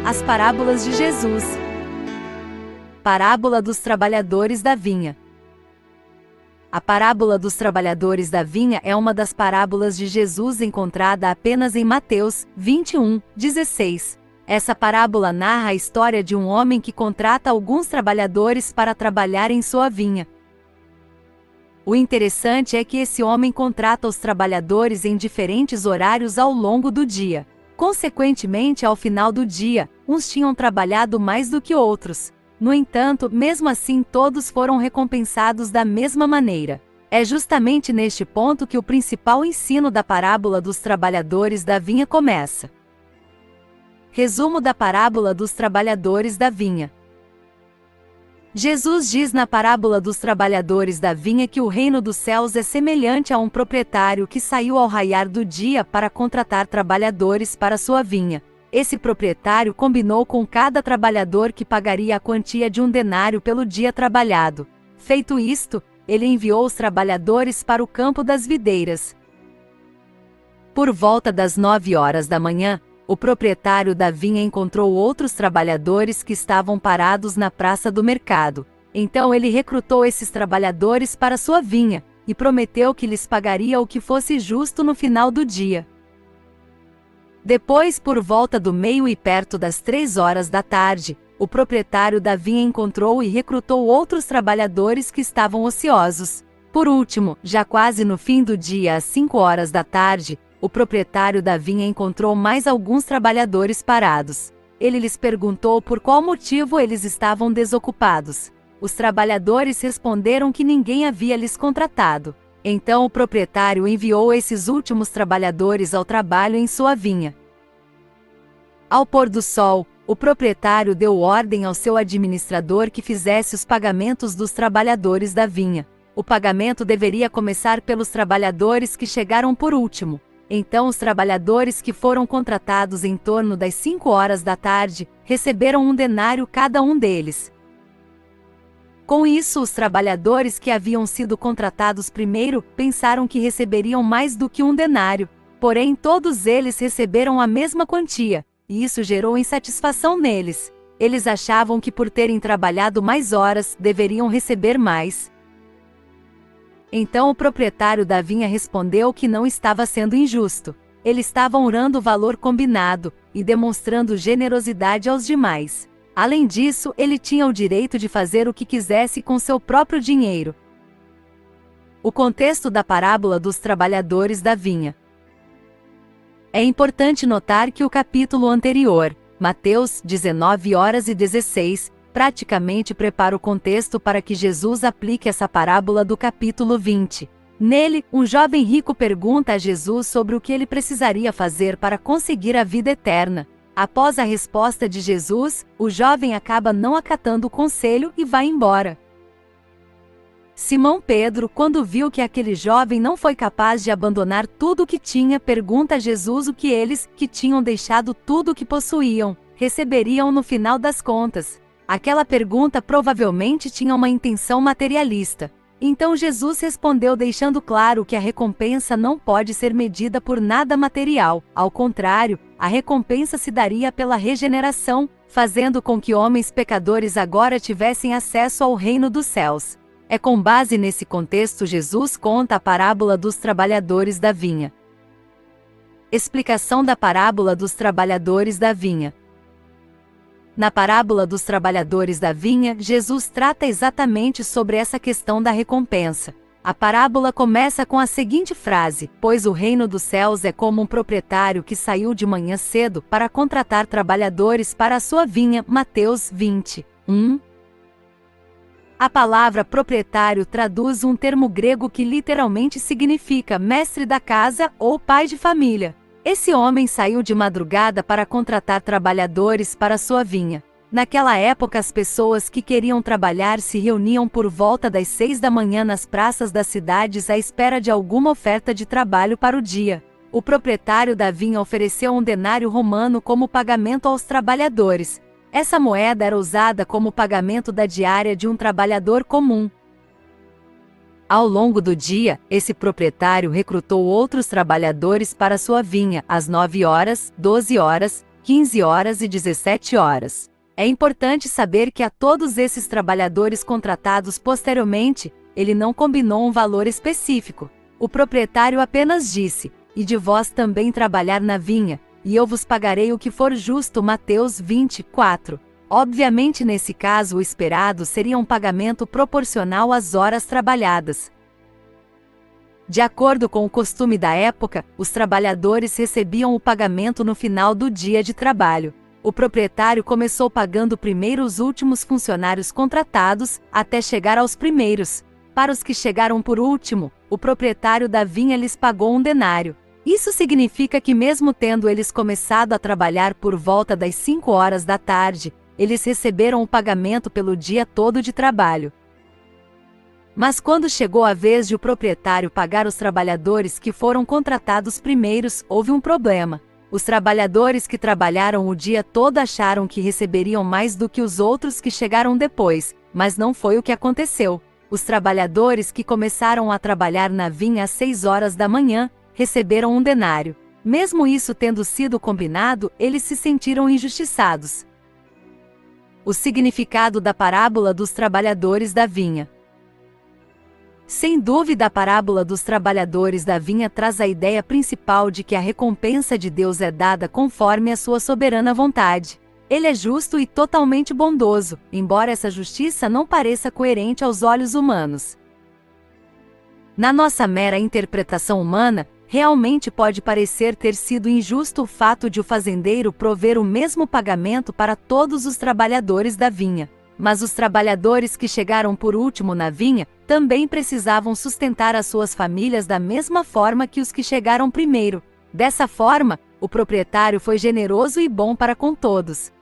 As parábolas de Jesus. Parábola dos trabalhadores da vinha. A parábola dos trabalhadores da vinha é uma das parábolas de Jesus encontrada apenas em Mateus 21:16. Essa parábola narra a história de um homem que contrata alguns trabalhadores para trabalhar em sua vinha. O interessante é que esse homem contrata os trabalhadores em diferentes horários ao longo do dia. Consequentemente, ao final do dia, uns tinham trabalhado mais do que outros. No entanto, mesmo assim todos foram recompensados da mesma maneira. É justamente neste ponto que o principal ensino da parábola dos trabalhadores da vinha começa. Resumo da parábola dos trabalhadores da vinha. Jesus diz na parábola dos trabalhadores da vinha que o reino dos céus é semelhante a um proprietário que saiu ao raiar do dia para contratar trabalhadores para sua vinha. Esse proprietário combinou com cada trabalhador que pagaria a quantia de 1 denário pelo dia trabalhado. Feito isto, ele enviou os trabalhadores para o campo das videiras. Por volta das 9 horas da manhã, o proprietário da vinha encontrou outros trabalhadores que estavam parados na praça do mercado. Então ele recrutou esses trabalhadores para sua vinha, e prometeu que lhes pagaria o que fosse justo no final do dia. Depois, por volta do meio e perto das 3 horas da tarde, o proprietário da vinha encontrou e recrutou outros trabalhadores que estavam ociosos. Por último, já quase no fim do dia, às 5 horas da tarde, o proprietário da vinha encontrou mais alguns trabalhadores parados. Ele lhes perguntou por qual motivo eles estavam desocupados. Os trabalhadores responderam que ninguém havia lhes contratado. Então o proprietário enviou esses últimos trabalhadores ao trabalho em sua vinha. Ao pôr do sol, o proprietário deu ordem ao seu administrador que fizesse os pagamentos dos trabalhadores da vinha. O pagamento deveria começar pelos trabalhadores que chegaram por último. Então os trabalhadores que foram contratados em torno das 5 horas da tarde, receberam 1 denário cada um deles. Com isso, os trabalhadores que haviam sido contratados primeiro, pensaram que receberiam mais do que 1 denário. Porém, todos eles receberam a mesma quantia, e isso gerou insatisfação neles. Eles achavam que por terem trabalhado mais horas, deveriam receber mais. Então o proprietário da vinha respondeu que não estava sendo injusto. Ele estava honrando o valor combinado, e demonstrando generosidade aos demais. Além disso, ele tinha o direito de fazer o que quisesse com seu próprio dinheiro. O contexto da parábola dos trabalhadores da vinha. É importante notar que o capítulo anterior, Mateus 19:16, praticamente prepara o contexto para que Jesus aplique essa parábola do capítulo 20. Nele, um jovem rico pergunta a Jesus sobre o que ele precisaria fazer para conseguir a vida eterna. Após a resposta de Jesus, o jovem acaba não acatando o conselho e vai embora. Simão Pedro, quando viu que aquele jovem não foi capaz de abandonar tudo o que tinha, pergunta a Jesus o que eles, que tinham deixado tudo o que possuíam, receberiam no final das contas. Aquela pergunta provavelmente tinha uma intenção materialista. Então Jesus respondeu deixando claro que a recompensa não pode ser medida por nada material. Ao contrário, a recompensa se daria pela regeneração, fazendo com que homens pecadores agora tivessem acesso ao reino dos céus. É com base nesse contexto Jesus conta a parábola dos trabalhadores da vinha. Explicação da parábola dos trabalhadores da vinha. Na parábola dos trabalhadores da vinha, Jesus trata exatamente sobre essa questão da recompensa. A parábola começa com a seguinte frase: pois o reino dos céus é como um proprietário que saiu de manhã cedo para contratar trabalhadores para a sua vinha. Mateus 20:1. A palavra proprietário traduz um termo grego que literalmente significa mestre da casa ou pai de família. Esse homem saiu de madrugada para contratar trabalhadores para sua vinha. Naquela época, as pessoas que queriam trabalhar se reuniam por volta das 6 da manhã nas praças das cidades à espera de alguma oferta de trabalho para o dia. O proprietário da vinha ofereceu 1 denário romano como pagamento aos trabalhadores. Essa moeda era usada como pagamento da diária de um trabalhador comum. Ao longo do dia, esse proprietário recrutou outros trabalhadores para sua vinha, às 9 horas, 12 horas, 15 horas e 17 horas. É importante saber que a todos esses trabalhadores contratados posteriormente, ele não combinou um valor específico. O proprietário apenas disse: "E de vós também trabalhar na vinha, e eu vos pagarei o que for justo." Mateus 24. Obviamente, nesse caso, o esperado seria um pagamento proporcional às horas trabalhadas. De acordo com o costume da época, os trabalhadores recebiam o pagamento no final do dia de trabalho. O proprietário começou pagando primeiro os últimos funcionários contratados, até chegar aos primeiros. Para os que chegaram por último, o proprietário da vinha lhes pagou um denário. Isso significa que, mesmo tendo eles começado a trabalhar por volta das 5 horas da tarde, eles receberam o pagamento pelo dia todo de trabalho. Mas quando chegou a vez de o proprietário pagar os trabalhadores que foram contratados primeiros, houve um problema. Os trabalhadores que trabalharam o dia todo acharam que receberiam mais do que os outros que chegaram depois, mas não foi o que aconteceu. Os trabalhadores que começaram a trabalhar na vinha às 6 horas da manhã, receberam um denário. Mesmo isso tendo sido combinado, eles se sentiram injustiçados. O significado da parábola dos trabalhadores da vinha. Sem dúvida, a parábola dos trabalhadores da vinha traz a ideia principal de que a recompensa de Deus é dada conforme a sua soberana vontade. Ele é justo e totalmente bondoso, embora essa justiça não pareça coerente aos olhos humanos. Na nossa mera interpretação humana, realmente pode parecer ter sido injusto o fato de o fazendeiro prover o mesmo pagamento para todos os trabalhadores da vinha. Mas os trabalhadores que chegaram por último na vinha também precisavam sustentar as suas famílias da mesma forma que os que chegaram primeiro. Dessa forma, o proprietário foi generoso e bom para com todos.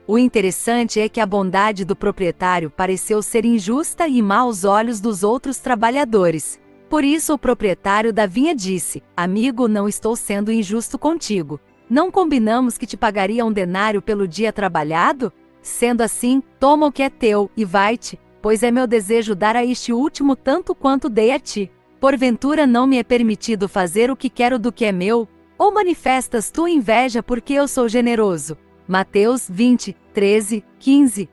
O interessante é que a bondade do proprietário pareceu ser injusta e má aos olhos dos outros trabalhadores. Por isso o proprietário da vinha disse: "Amigo, não estou sendo injusto contigo. Não combinamos que te pagaria um denário pelo dia trabalhado? Sendo assim, toma o que é teu, e vai-te, pois é meu desejo dar a este último tanto quanto dei a ti. Porventura não me é permitido fazer o que quero do que é meu? Ou manifestas tua inveja porque eu sou generoso?" Mateus 20, 13, 15.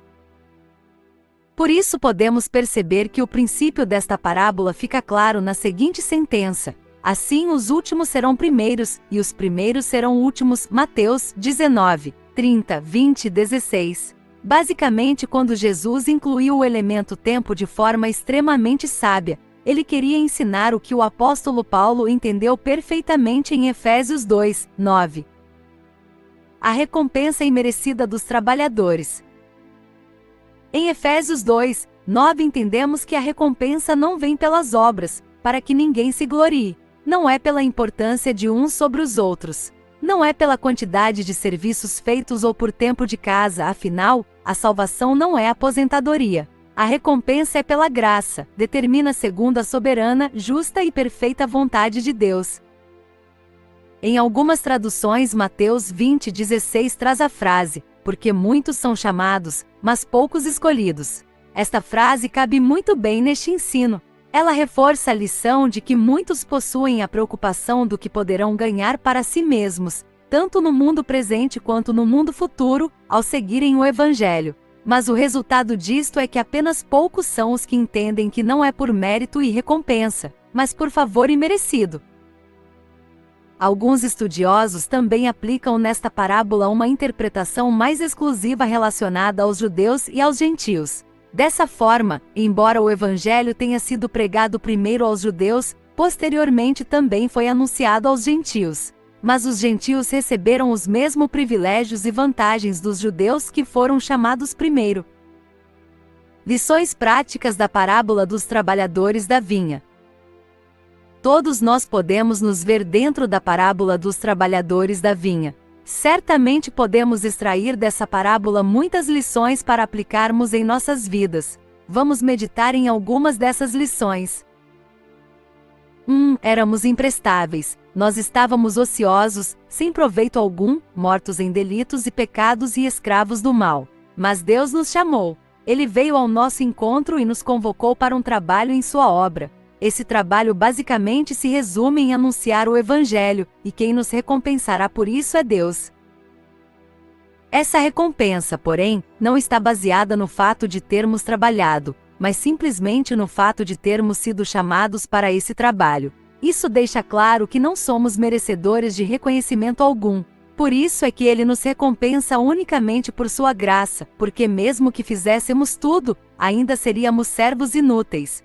Por isso podemos perceber que o princípio desta parábola fica claro na seguinte sentença: "Assim os últimos serão primeiros, e os primeiros serão últimos." Mateus 19, 30, 20, 16. Basicamente, quando Jesus incluiu o elemento tempo de forma extremamente sábia, ele queria ensinar o que o apóstolo Paulo entendeu perfeitamente em Efésios 2, 9. A recompensa imerecida dos trabalhadores. Em Efésios 2, 9 entendemos que a recompensa não vem pelas obras, para que ninguém se glorie. Não é pela importância de uns sobre os outros. Não é pela quantidade de serviços feitos ou por tempo de casa, afinal, a salvação não é aposentadoria. A recompensa é pela graça, determina segundo a soberana, justa e perfeita vontade de Deus. Em algumas traduções, Mateus 20, 16 traz a frase: "Porque muitos são chamados, mas poucos escolhidos." Esta frase cabe muito bem neste ensino. Ela reforça a lição de que muitos possuem a preocupação do que poderão ganhar para si mesmos, tanto no mundo presente quanto no mundo futuro, ao seguirem o Evangelho. Mas o resultado disto é que apenas poucos são os que entendem que não é por mérito e recompensa, mas por favor imerecido. Alguns estudiosos também aplicam nesta parábola uma interpretação mais exclusiva relacionada aos judeus e aos gentios. Dessa forma, embora o Evangelho tenha sido pregado primeiro aos judeus, posteriormente também foi anunciado aos gentios. Mas os gentios receberam os mesmos privilégios e vantagens dos judeus que foram chamados primeiro. Lições práticas da parábola dos trabalhadores da vinha. Todos nós podemos nos ver dentro da parábola dos trabalhadores da vinha. Certamente podemos extrair dessa parábola muitas lições para aplicarmos em nossas vidas. Vamos meditar em algumas dessas lições. 1. Éramos imprestáveis. Nós estávamos ociosos, sem proveito algum, mortos em delitos e pecados e escravos do mal. Mas Deus nos chamou. Ele veio ao nosso encontro e nos convocou para um trabalho em sua obra. Esse trabalho basicamente se resume em anunciar o Evangelho, e quem nos recompensará por isso é Deus. Essa recompensa, porém, não está baseada no fato de termos trabalhado, mas simplesmente no fato de termos sido chamados para esse trabalho. Isso deixa claro que não somos merecedores de reconhecimento algum. Por isso é que ele nos recompensa unicamente por sua graça, porque mesmo que fizéssemos tudo, ainda seríamos servos inúteis.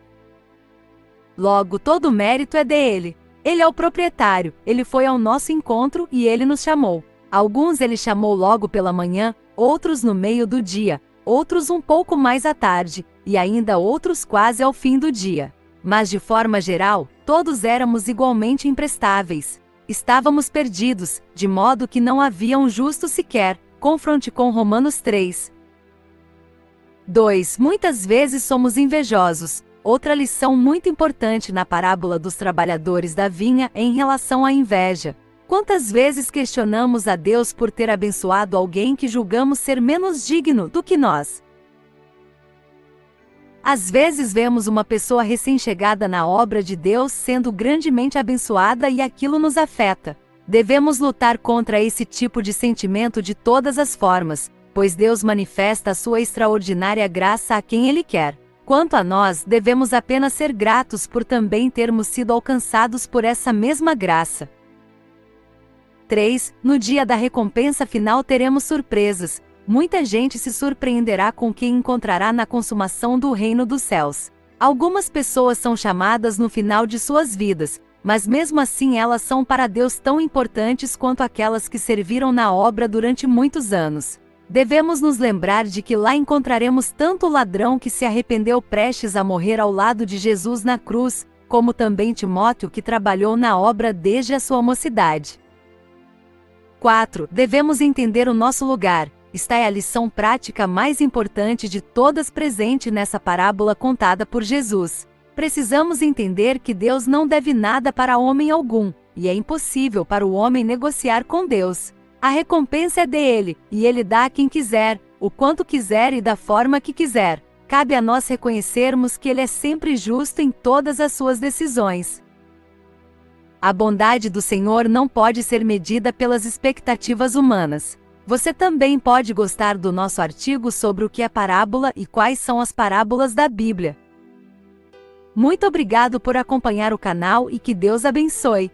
Logo, todo o mérito é dele. Ele é o proprietário, ele foi ao nosso encontro e ele nos chamou. Alguns ele chamou logo pela manhã, outros no meio do dia, outros um pouco mais à tarde, e ainda outros quase ao fim do dia. Mas de forma geral, todos éramos igualmente imprestáveis. Estávamos perdidos, de modo que não havia um justo sequer. Confronte com Romanos 3. 2. Muitas vezes somos invejosos. Outra lição muito importante na parábola dos trabalhadores da vinha é em relação à inveja. Quantas vezes questionamos a Deus por ter abençoado alguém que julgamos ser menos digno do que nós? Às vezes vemos uma pessoa recém-chegada na obra de Deus sendo grandemente abençoada e aquilo nos afeta. Devemos lutar contra esse tipo de sentimento de todas as formas, pois Deus manifesta a sua extraordinária graça a quem Ele quer. Quanto a nós, devemos apenas ser gratos por também termos sido alcançados por essa mesma graça. 3. No dia da recompensa final teremos surpresas. Muita gente se surpreenderá com o que encontrará na consumação do reino dos céus. Algumas pessoas são chamadas no final de suas vidas, mas mesmo assim elas são para Deus tão importantes quanto aquelas que serviram na obra durante muitos anos. Devemos nos lembrar de que lá encontraremos tanto o ladrão que se arrependeu prestes a morrer ao lado de Jesus na cruz, como também Timóteo que trabalhou na obra desde a sua mocidade. 4. Devemos entender o nosso lugar. Esta é a lição prática mais importante de todas presente nessa parábola contada por Jesus. Precisamos entender que Deus não deve nada para homem algum, e é impossível para o homem negociar com Deus. A recompensa é dele, e ele dá a quem quiser, o quanto quiser e da forma que quiser. Cabe a nós reconhecermos que ele é sempre justo em todas as suas decisões. A bondade do Senhor não pode ser medida pelas expectativas humanas. Você também pode gostar do nosso artigo sobre o que é parábola e quais são as parábolas da Bíblia. Muito obrigado por acompanhar o canal e que Deus abençoe.